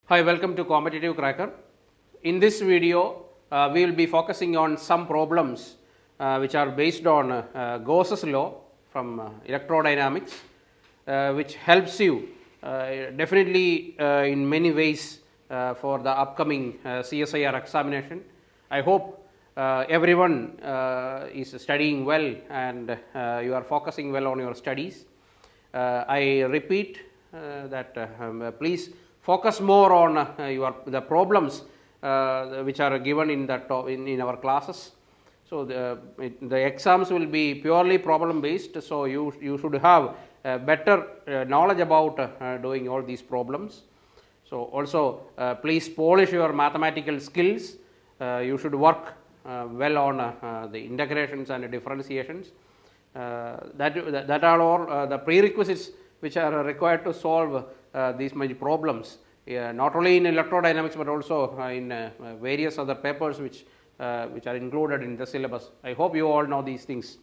Hi, welcome to Competitive Cracker. In this video, we will be focusing on some problems which are based on Gauss'S law from electrodynamics, which helps you definitely in many ways for the upcoming CSIR examination. I hope everyone is studying well and you are focusing well on your studies. I repeat that please focus more on the problems which are given in our classes. So the exams will be purely problem based, so you should have better knowledge about doing all these problems. So also please polish your mathematical skills. You should work well on the integrations and differentiations. That are all the prerequisites which are required to solve these many problems, not only in electrodynamics but also in various other papers which are included in the syllabus. I hope you all know these things.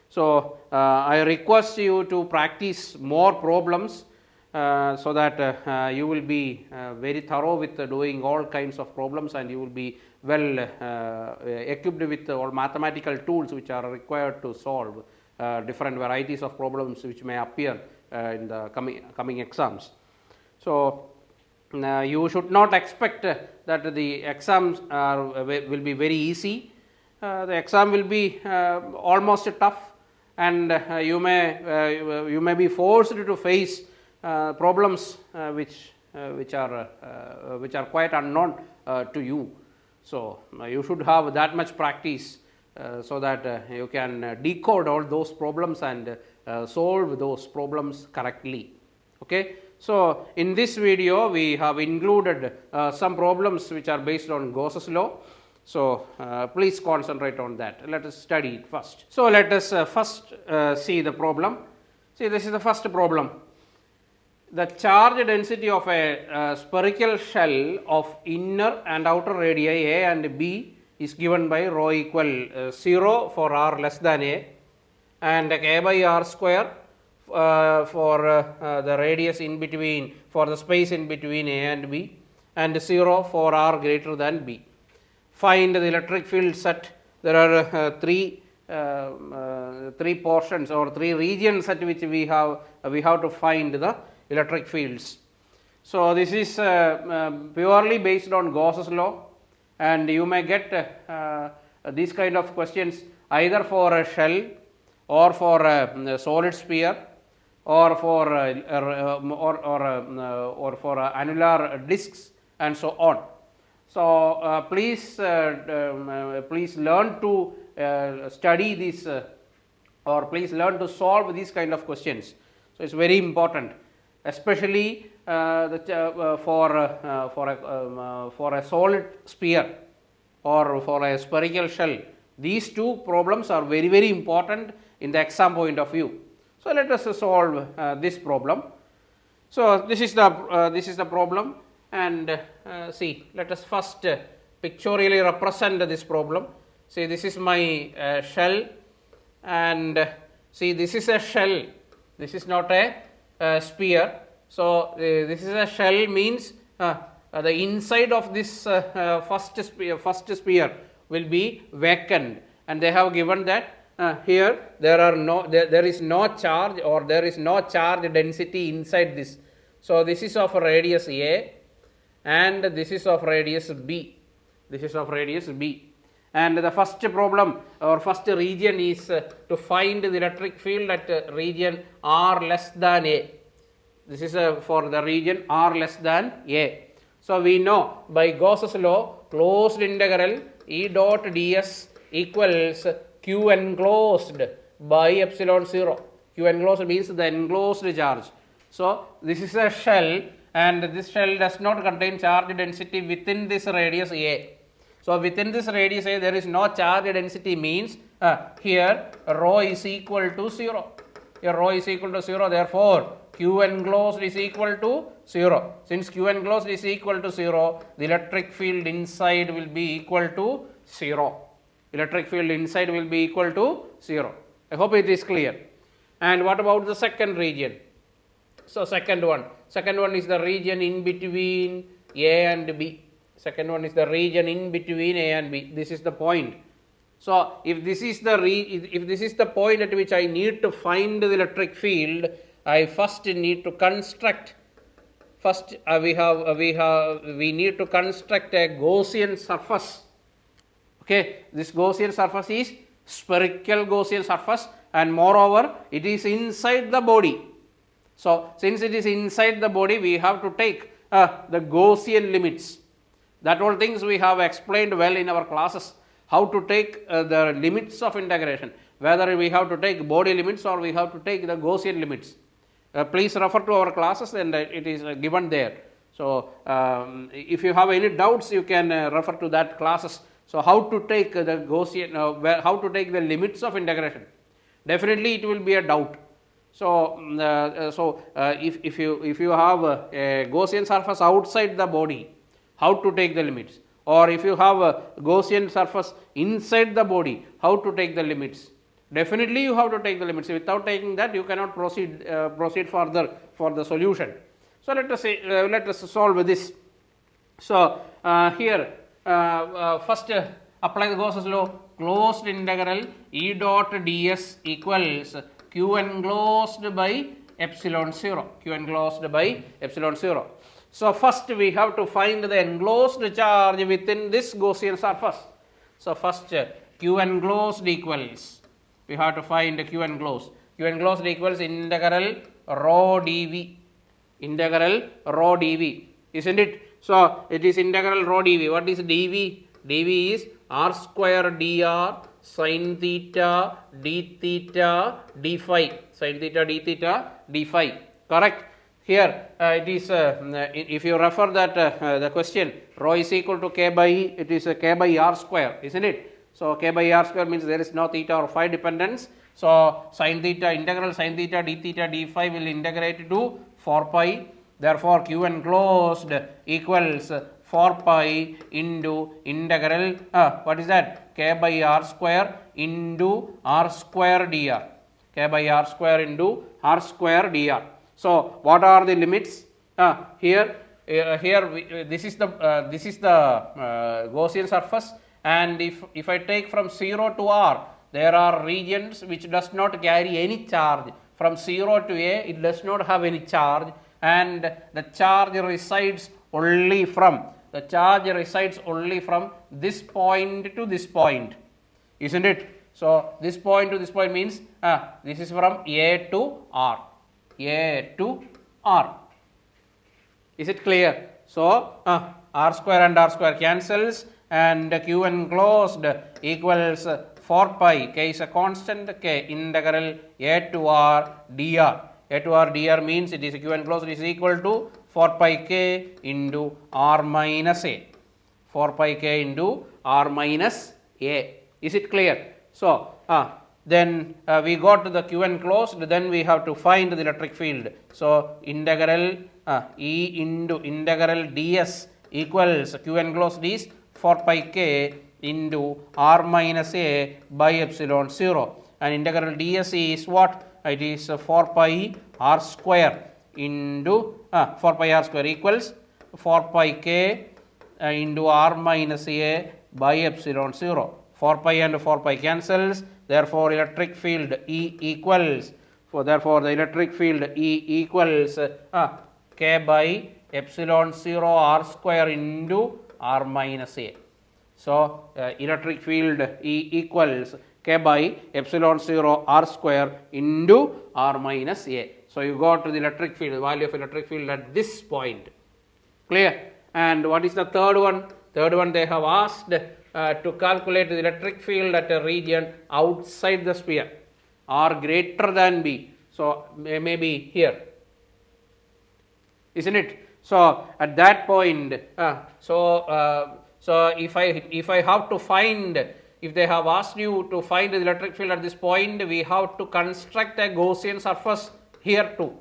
So I request you to practice more problems so that you will be very thorough with doing all kinds of problems, and you will be well equipped with all mathematical tools which are required to solve different varieties of problems which may appear in the coming exams. So you should not expect that the exams will be very easy. The exam will be almost tough, and you may be forced to face problems which are quite unknown to you. So you should have that much practice so that you can decode all those problems and solve those problems correctly. Okay. So in this video we have included some problems which are based on Gauss'S law. So please concentrate on that. Let us study it first. So let us first see the problem. See, this is the first problem. The charge density of a spherical shell of inner and outer radii A and B is given by rho equal 0 for r less than A and k by r square for the radius in between, for the space in between A and B, and 0 for r greater than B. Find the electric field set. There are three portions or three regions at which we have to find the electric fields. So this is purely based on Gauss'S law, and you may get these kind of questions either for a shell or for a solid sphere or for annular discs and so on. So please learn to study this or please learn to solve these kind of questions. So it's very important, especially for a solid sphere or for a spherical shell. These two problems are very, very important in the exam point of view. So let us solve this problem. So this is the problem, and see, let us first pictorially represent this problem. See, this is my shell, and see, this is a shell. This is not a sphere. So this is a shell means the inside of this first sphere will be vacant, and they have given that here there is no charge, or there is no charge density inside this. So this is of radius A and this is of radius B. This is of radius B. And the first problem or first region is to find the electric field at region r less than A. This is for the region r less than A. So we know by Gauss'S law, closed integral E dot ds equals Q enclosed by epsilon 0. Q enclosed means the enclosed charge. So this is a shell, and this shell does not contain charge density within this radius A. So within this radius A there is no charge density, means here rho is equal to 0. Here rho is equal to 0, therefore Q enclosed is equal to 0. Since Q enclosed is equal to 0, the electric field inside will be equal to 0. Electric field inside will be equal to 0. I hope it is clear. And what about the second region? So second one is the region in between A and B. Second one is the region in between A and B. This is the point. So if this is the point at which I need to find the electric field, I first need to construct. First, we need to construct a Gaussian surface. Okay, this Gaussian surface is spherical Gaussian surface, and moreover, it is inside the body. So since it is inside the body, we have to take the Gaussian limits. That all things we have explained well in our classes. How to take the limits of integration, whether we have to take body limits or we have to take the Gaussian limits. Please refer to our classes, and it is given there. So if you have any doubts, you can refer to that classes. So how to take the Gaussian, how to take the limits of integration? Definitely it will be a doubt. So if you have a Gaussian surface outside the body, how to take the limits? Or if you have a Gaussian surface inside the body, how to take the limits? Definitely you have to take the limits. Without taking that, you cannot proceed further for the solution. So let us solve this. So here first apply the Gauss's law. Closed integral E dot ds equals q enclosed by epsilon 0. Q enclosed by epsilon 0. So first we have to find the enclosed charge within this Gaussian surface. So first q enclosed equals, we have to find q enclosed. Q enclosed equals integral rho dv. Integral rho dv, isn't it? So it is integral rho dv. What is dv? dv is r square dr sin theta d theta d phi. Sin theta d theta d phi. Correct? Here it is, if you refer that the question, rho is equal to k by, it is k by r square, isn't it? So k by r square means there is no theta or phi dependence. So sin theta, integral sin theta d phi will integrate to 4 pi. Therefore q enclosed equals 4 pi into integral, what is that? K by r square into r square dr. K by r square into r square dr. So what are the limits? Here this is the Gaussian surface, and if I take from 0 to r, there are regions which does not carry any charge. From 0 to a, it does not have any charge, and the charge resides only from this point to this point, isn't it? So this point to this point means this is from a to r. A to r. Is it clear? So r square and r square cancels, and q enclosed equals 4 pi, k is a constant, k integral a to r dr. A to r dr means it is q enclosed is equal to 4 pi k into r minus a. 4 pi k into r minus a. Is it clear? So then we got to the q enclosed, then we have to find the electric field. So integral E into integral ds equals q enclosed is 4 pi k into r minus a by epsilon 0, and integral ds is what? It is 4 pi r square into 4 pi r square equals 4 pi k into r minus a by epsilon 0. 4 pi and 4 pi cancels. Therefore, electric field E equals, therefore the electric field E equals k by epsilon 0 r square into r minus a. So electric field E equals k by epsilon 0 r square into r minus a. So you got to the electric field, value of electric field at this point. Clear? And what is the third one? Third one, they have asked to calculate the electric field at a region outside the sphere, r greater than b. So maybe here, isn't it? So at that point, so if I have to find, if they have asked you to find the electric field at this point, we have to construct a Gaussian surface here too.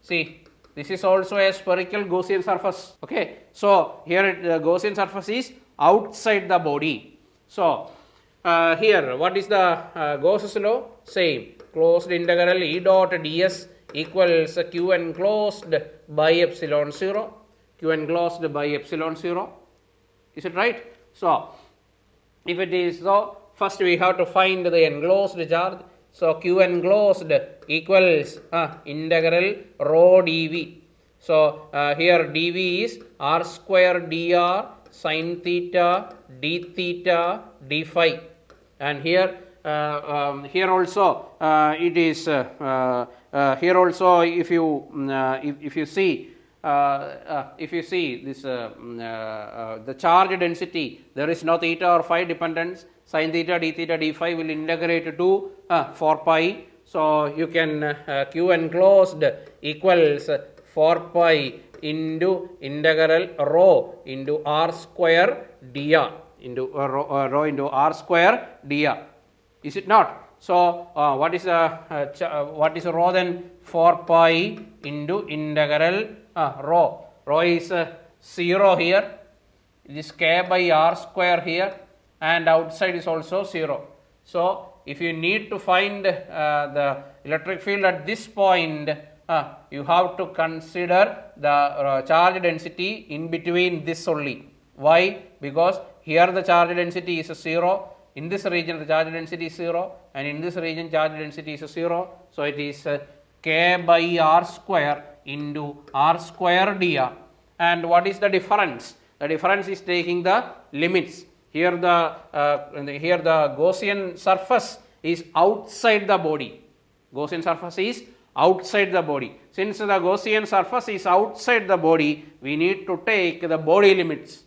See, this is also a spherical Gaussian surface. Okay, so here the Gaussian surface is outside the body. So here, what is the Gauss's law? Same. Closed integral E dot ds equals q enclosed by epsilon 0. Q enclosed by epsilon 0. Is it right? So, if it is so, first we have to find the enclosed charge. So, Q enclosed equals integral rho dV. So, here dV is r square dr sin theta d theta d phi, and here here also it is here also if you see this the charge density, there is no theta or phi dependence. Sin theta d phi will integrate to 4 pi. So, you can Q enclosed equals 4 pi into integral rho into r square dr into rho into r square dr. Is it not? So, what is rho then? 4 pi into integral rho. Rho is 0 here. It is k by r square here, and outside is also 0. So, if you need to find the electric field at this point, you have to consider the charge density in between this only. Why? Because here the charge density is 0. In this region the charge density is 0, and in this region charge density is 0. So, it is k by r square into r square dr. And what is the difference? The difference is taking the limits. Here the Gaussian surface is outside the body. Gaussian surface is outside the body. Since the Gaussian surface is outside the body, we need to take the body limits.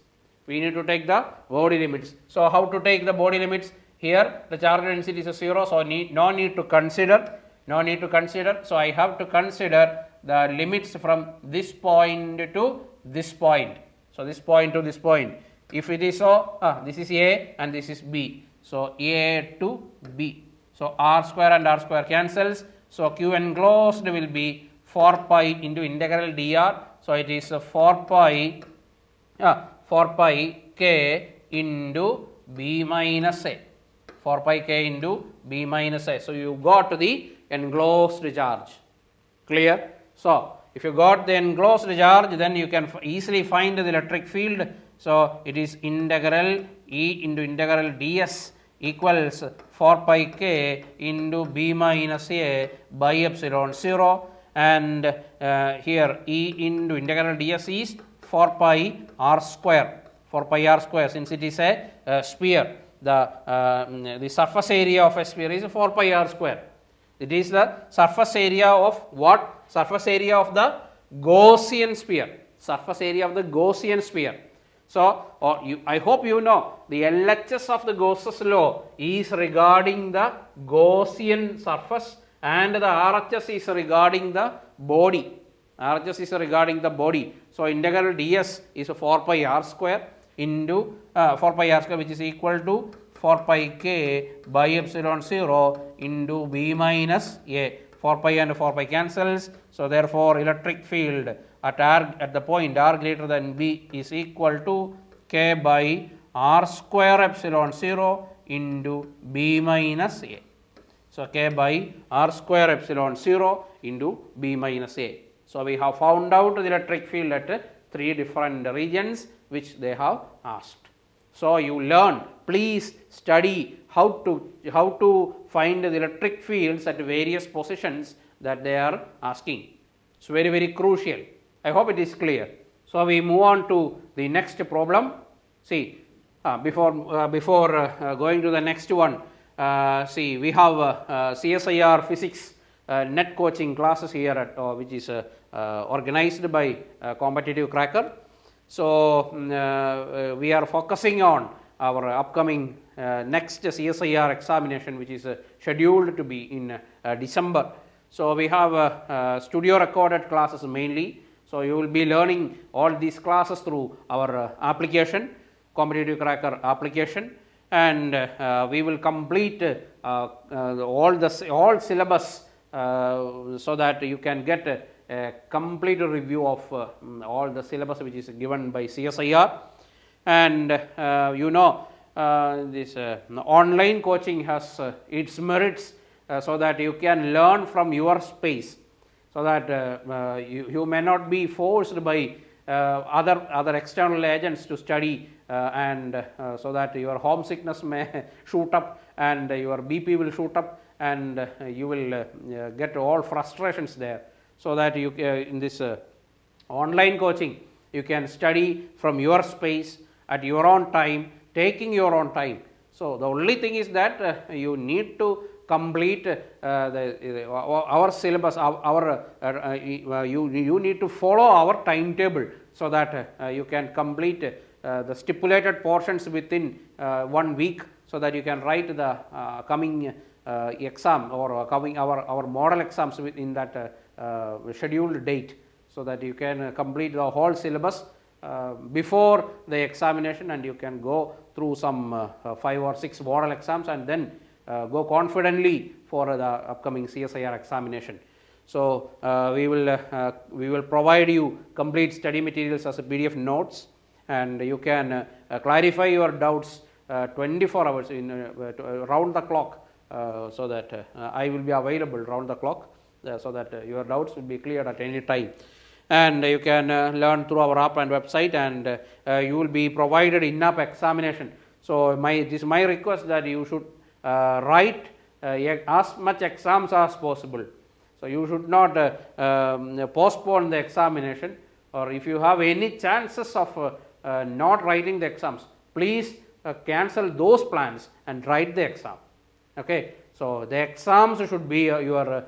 So, how to take the body limits? Here the charge density is 0, so no need to consider. So, I have to consider the limits from this point to this point. So, this point to this point. If it is so, this is A and this is B. So, A to B. So, r square and r square cancels. So, Q enclosed will be 4 pi into integral dr. So, it is 4 pi k into B minus A. 4 pi k into B minus A. So, you got the enclosed charge. Clear? So, if you got the enclosed charge, then you can easily find the electric field. So, it is integral E into integral ds equals 4 pi k into B minus A by epsilon 0, and here E into integral ds is 4 pi r square, since it is a sphere. The surface area of a sphere is 4 pi r square. It is the surface area of what? Surface area of the Gaussian sphere. So, I hope you know the LHS of the Gauss's law is regarding the Gaussian surface, and the RHS is regarding the body. So, integral ds is 4 pi r square into 4 pi r square, which is equal to 4 pi k by epsilon 0 into B minus A. 4 pi and 4 pi cancels. So, therefore, electric field at the point r greater than B is equal to k by r square epsilon 0 into B minus A. So, k by r square epsilon 0 into B minus A. So, we have found out the electric field at 3 different regions which they have asked. So, you learn, please study how to find the electric fields at various positions that they are asking. It's very, very crucial. I hope it is clear. So, we move on to the next problem. See, before going to the next one, see, we have CSIR Physics net coaching classes here at which is organized by Competitive Cracker. So, we are focusing on our upcoming next CSIR examination, which is scheduled to be in December. So, we have studio recorded classes mainly. So, you will be learning all these classes through our application, Competitive Cracker application, and we will complete all syllabus so that you can get a complete review of all the syllabus which is given by CSIR. And you know, this online coaching has its merits, so that you can learn from your space, so that you may not be forced by other external agents to study, and so that your homesickness may shoot up and your BP will shoot up, and you will get all frustrations there. So that you in this online coaching you can study from your space at your own time, taking your own time. So the only thing is that you need to complete our syllabus, you need to follow our timetable, so that you can complete the stipulated portions within 1 week, so that you can write the coming exam or coming our model exams within that scheduled date, so that you can complete the whole syllabus before the examination, and you can go through some 5 or 6 model exams, and then go confidently for the upcoming CSIR examination. So we will provide you complete study materials as a PDF notes, and you can clarify your doubts 24 hours in round the clock, so that I will be available round the clock, so that your doubts will be cleared at any time. And you can learn through our app and website, and you will be provided in-app examination. So this is my request, that you should write as much exams as possible. So you should not postpone the examination, or if you have any chances of not writing the exams, please cancel those plans and write the exam. Okay, so the exams should be your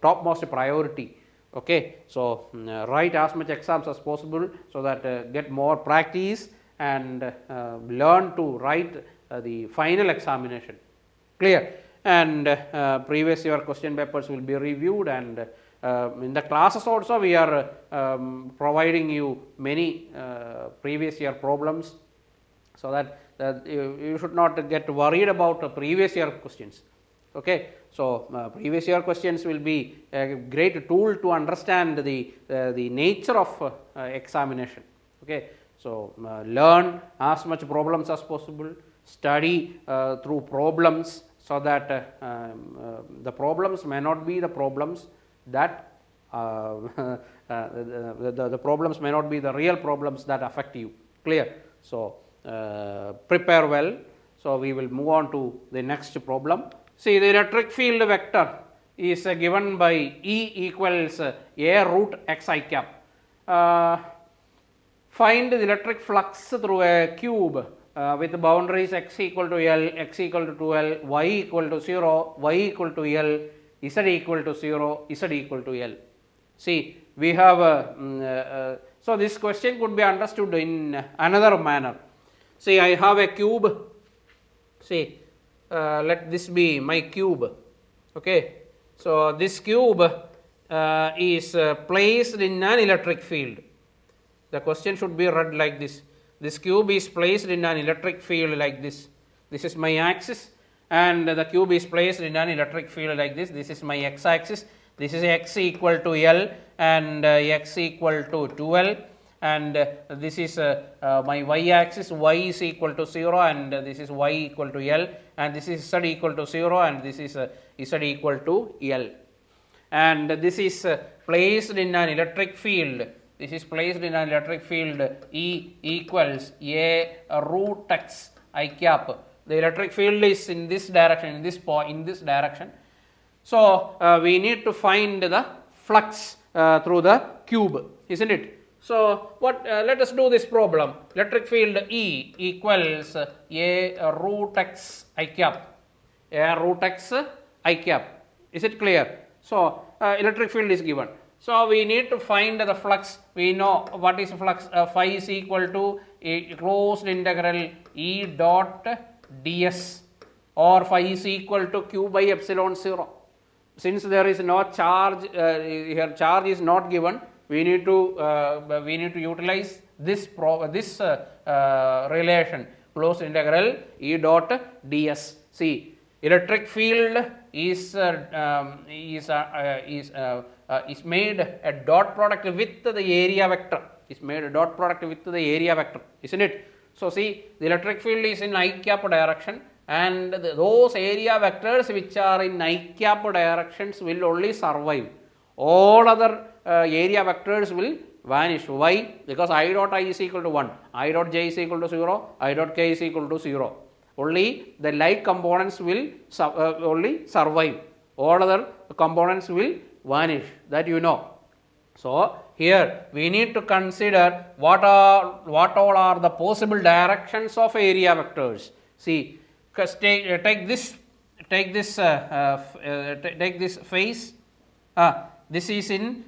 topmost priority. Okay, so write as much exams as possible, so that get more practice and learn to write the final examination. Clear? And previous year question papers will be reviewed, and in the classes also we are providing you many previous year problems, so that you should not get worried about previous year questions. Okay, so previous year questions will be a great tool to understand the nature of examination. Okay, so learn as much problems as possible, study through problems, so that the problems may not be the problems that the problems may not be the real problems that affect you. Clear? So prepare well. So we will move on to the next problem. See, the electric field vector is given by E equals a root xi cap. Find the electric flux through a cube with boundaries x equal to L, x equal to 2L, y equal to 0, y equal to L, z equal to 0, z equal to L. See, we have so this question could be understood in another manner. See, I have a cube. See, let this be my cube. Okay, so this cube is placed in an electric field. The question should be read like this. This cube is placed in an electric field like this. This is my axis, and the cube is placed in an electric field like this. This is my x-axis. This is x equal to L and x equal to 2L, and this is my y-axis. Y is equal to 0, and this is y equal to L, and this is z equal to 0, and this is z equal to L. And this is placed in an electric field. This is placed in an electric field E equals a root x I cap. The electric field is in this direction, in this direction. So we need to find the flux through the cube, isn't it? So what? Let us do this problem. Electric field E equals a root x I cap. A root x I cap. Is it clear? So electric field is given. So we need to find the flux. We know what is flux. Phi is equal to a closed integral E dot ds, or phi is equal to q by epsilon 0. Since there is no charge, here charge is not given, we need to utilize this relation, closed integral E dot ds. See, electric field is made a dot product with the area vector. Is made a dot product with the area vector, isn't it? So see, the electric field is in I cap direction, and those area vectors which are in I cap directions will only survive. All other area vectors will vanish. Why? Because I dot I is equal to 1, I dot j is equal to 0, I dot k is equal to 0. Only the like components will only survive. All other components will vanish. That you know. So here we need to consider what all are the possible directions of area vectors. See, take this face. This is in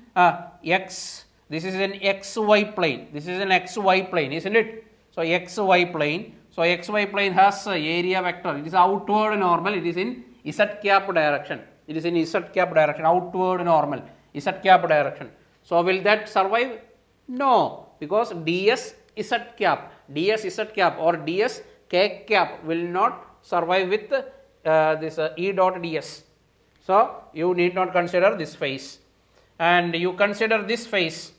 x. This is an xy plane. This is an xy plane, isn't it? So xy plane. So xy plane has area vector. It is outward normal. It is in z cap direction. It is in z cap direction. Outward normal. Z cap direction. So will that survive? No, because ds z cap or ds k cap will not survive with this E dot ds. So you need not consider this face, and you consider this face.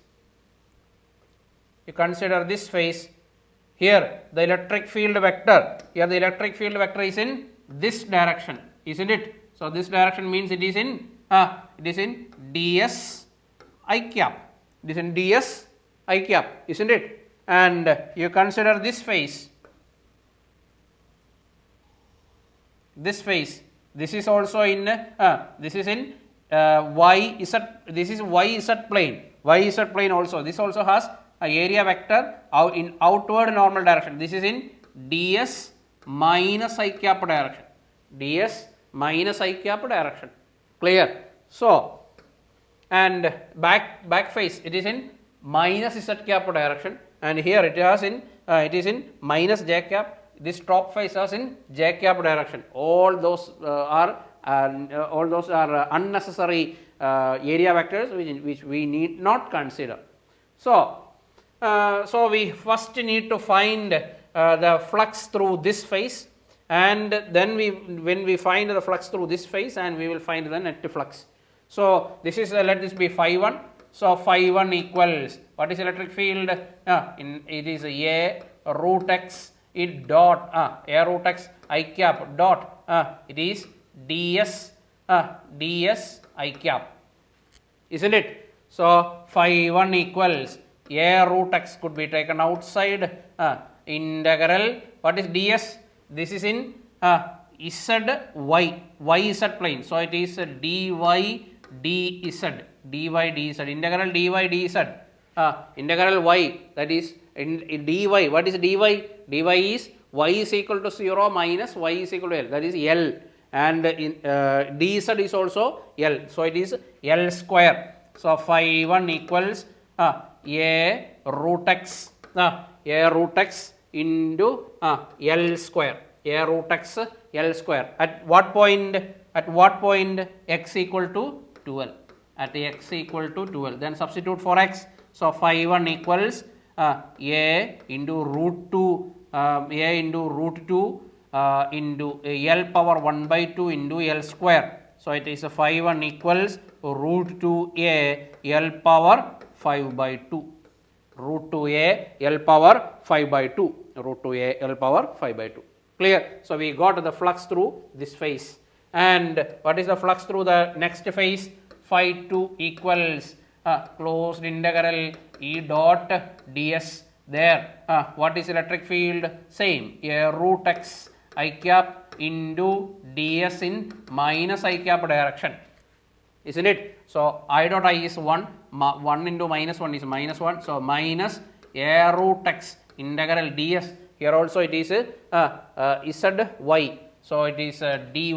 You consider this face. Here the electric field vector. Here the electric field vector is in this direction, isn't it? So this direction means it is in ds I cap. It is in ds I cap, isn't it? And you consider this face. This face. This is also in this is in yz. This is yz plane. Yz plane also. This also has a area vector in outward normal direction. This is in ds minus I cap direction. Ds minus I cap direction. Clear? So, and back face, it is in minus z cap direction, and here it has in it is in minus j cap. This top face is in j cap direction. All those are unnecessary area vectors which we need not consider. So we first need to find the flux through this face, and then when we find the flux through this face, and we will find the net flux. So this is let this be phi 1. So phi 1 equals, what is electric field? It is a root x it dot a root x I cap dot it is ds I cap, isn't it? So phi 1 equals a root x could be taken outside, integral, what is ds? This is in yz plane. So it is dy dz, integral dy dz, integral y, that is in dy. What is dy? Dy is y is equal to 0 minus y is equal to L, that is L, and in dz is also L, so it is L square. So phi 1 equals a root x into L square, a root x L square. At what point x equal to 12? At x equal to 12. Then substitute for x. So phi 1 equals a into root 2 into L power 1 by 2 into L square. So it is phi 1 equals root 2a L power 5 by 2. Root 2a L power 5 by 2. Root 2a L power 5 by 2. Clear? So we got the flux through this face. And what is the flux through the next face? Phi 2 equals closed integral E dot ds. There, what is electric field? Same, a root x I cap into ds in minus I cap direction, isn't it? So I dot I is 1, 1 into minus 1 is minus 1, so minus a root x integral ds. Here also it is zy, so it is dy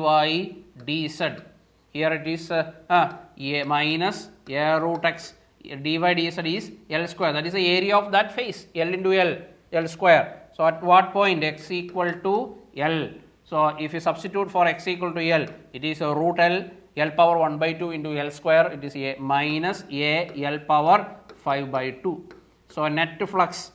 dz. Here it is minus a root x dy dz is L square, that is the area of that face, L into L square. So at what point x equal to L? So if you substitute for x equal to L, it is a root L power 1 by 2 into L square, it is a minus a L power 5 by 2. So net flux,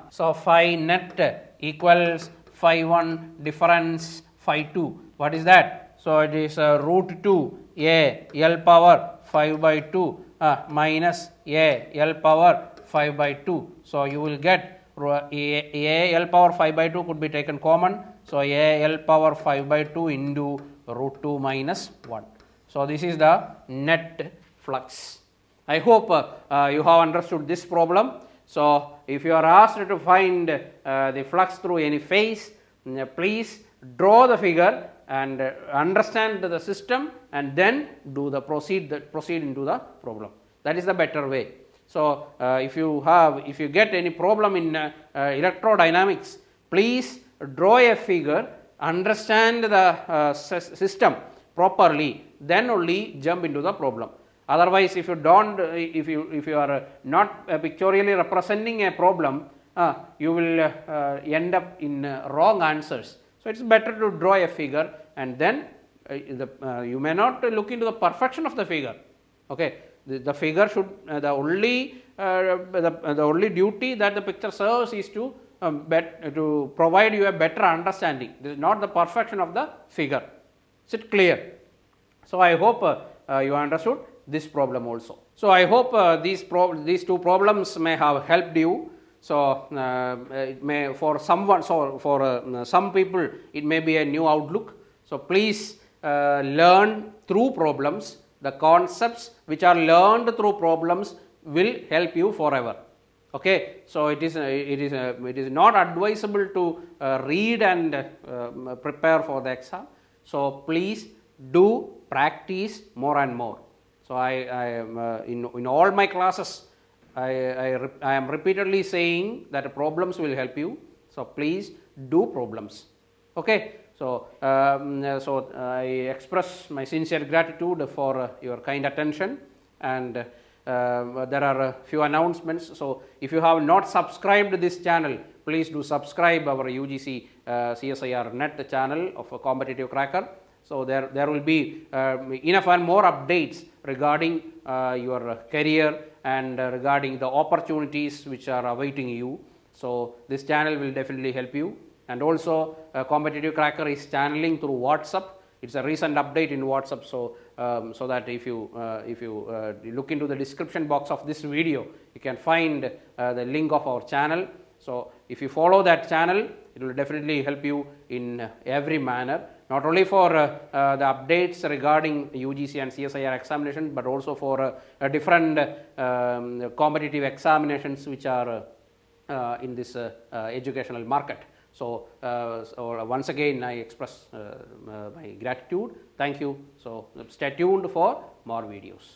so phi net equals phi 1 difference phi 2. What is that? So it is root 2 a L power 5 by 2 minus a L power 5 by 2. So you will get a L power 5 by 2 could be taken common. So a L power 5 by 2 into root 2 minus 1. So this is the net flux. I hope you have understood this problem. So, if you are asked to find the flux through any phase, please draw the figure and understand the system, and then do the proceed into the problem. That is the better way. So, if you get any problem in electrodynamics, please draw a figure, understand the system properly, then only jump into the problem. Otherwise, if you are not pictorially representing a problem, you will end up in wrong answers. So, it is better to draw a figure, and then you may not look into the perfection of the figure. Okay, the figure should the only duty that the picture serves is to provide you a better understanding. This is not the perfection of the figure. Is it clear? So, I hope you understood this problem also. So, I hope these two problems may have helped you. So, it may for someone, so for some people it may be a new outlook. So, please learn through problems. The concepts which are learned through problems will help you forever. Okay, so it is not advisable to read and prepare for the exam. So, please do practice more and more. So, in all my classes, I am repeatedly saying that problems will help you. So, please do problems. Okay. So, I express my sincere gratitude for your kind attention, and there are a few announcements. So, if you have not subscribed to this channel, please do subscribe our UGC CSIR Net channel of a competitive cracker. So, there will be enough and more updates regarding your career and regarding the opportunities which are awaiting you. So, this channel will definitely help you. And also, competitive cracker is channeling through WhatsApp. It's a recent update in WhatsApp. So, so that if you look into the description box of this video, you can find the link of our channel. So, if you follow that channel, it will definitely help you in every manner, not only for the updates regarding UGC and CSIR examination, but also for different competitive examinations which are in this educational market. So, once again I express my gratitude. Thank you. So, stay tuned for more videos.